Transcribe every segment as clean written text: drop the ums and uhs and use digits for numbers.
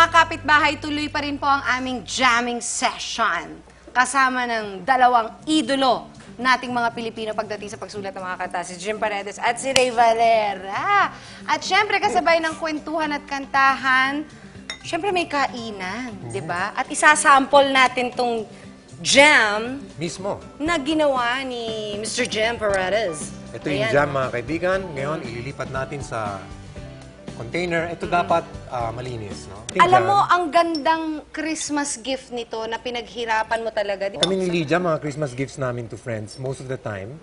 Mga kapitbahay, tuloy pa rin po ang aming jamming session. Kasama ng dalawang idolo nating mga Pilipino pagdating sa pagsulat ng mga kanta, si Jim Paredes at si Ray Valera. At syempre, kasabay ng kwentuhan at kantahan, syempre may kainan, di ba? At isasample natin tong jam Mismo. na ginawa ni Mr. Jim Paredes. Ito yung Ayan, jam, oh. mga kaibigan. Ngayon, ililipat natin sa container. Ito dapat malinis, no? Alam mo, ang gandang Christmas gift nito na pinaghirapan mo talaga. Di ba? Kami ni Lydia, mga Christmas gifts namin to friends, most of the time,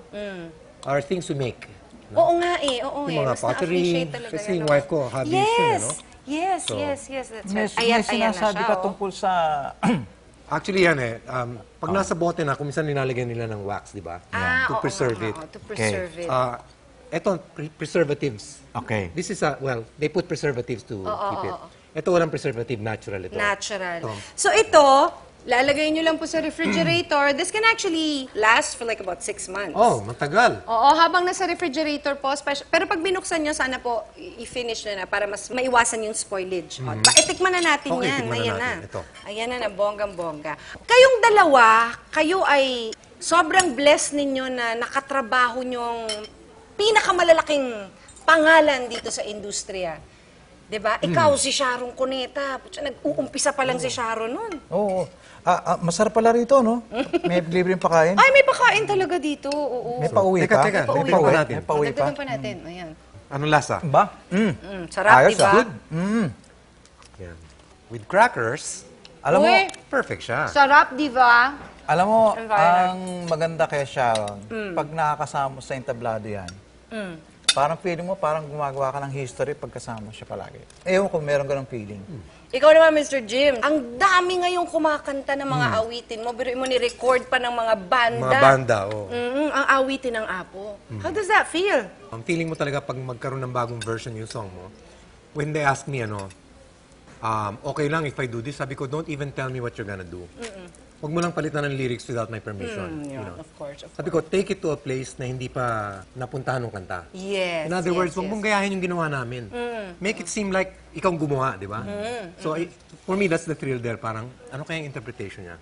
are things we make. Oo nga eh, oo Yung mga Mas pottery, na-appreciate talaga kasi yan, yung no? wife ko, hobbies Yes! yun, ano? Yes, So, yes, that's May, right. Ayan, may ayan na sinasabi siya, ka oh. tungkol sa... Actually, yan eh. Pag nasa bote na, kuminsan nilalagyan nila ng wax, di ba? To Oo preserve nga, it. oo, to preserve it. Ito, preservatives. Okay. This is well, they put preservatives to keep it. Ito walang preservative, natural ito. Natural. Ito. So ito, lalagay nyo lang po sa refrigerator. This can actually last for like about 6 months. Oh, matagal. Oo, habang nasa refrigerator po, pero pag binuksan nyo, sana po i-finish na para mas maiwasan yung spoilage. O, itikman na natin Okay, yan. tikman na Ayan natin. na. Ito. Ayan na, bonggang-bongga. Kayong dalawa, kayo ay sobrang blessed ninyo na nakatrabaho nyong pinakamalalaking pangalan dito sa industriya. 'Di ba? Ikaw si Sharon Cuneta. Putya, nag-uumpisa pa lang si Sharon nun. Oo. Masarap pala rito, no? May libreng pakain. Ay, may pakain talaga dito. Oo. May pauwi Teka, pa. teka. Pauwi Dagdagan pa. pa natin. May pauwi pa. Dagdagan pa natin. Ayan. Anong lasa? Ba? Sarap, Ayos, di ba? good. Yan. With crackers, Alam mo, Uy, perfect siya. sarap, di ba? alam mo, Environment. ang maganda kay Sharon, pag nakakasama mo sa entablado yan, parang feeling mo, parang gumagawa ka ng history pagkasama siya palagi. Ewan ko, meron ganong feeling. Ikaw naman, Mr. Jim. Ang dami ngayong kumakanta ng mga awitin mo. Biruin mo ni-record pa ng mga banda. Mga banda, oh. Ang awitin ng Apo. How does that feel? Ang feeling mo talaga pag magkaroon ng bagong version yung song mo, when they ask me, okay lang if I do this, sabi ko, don't even tell me what you're gonna do. Huwag mo lang palitan ng lyrics without my permission. You know? Of course. Sabi ko, take it to a place na hindi pa napuntahan ng kanta. Yes. In other yes, words, huwag yes. mong gayahin yung ginawa namin. Make it seem like ikaw gumawa, di ba? So, for me, that's the thrill there. Parang, ano kaya yung interpretation niya?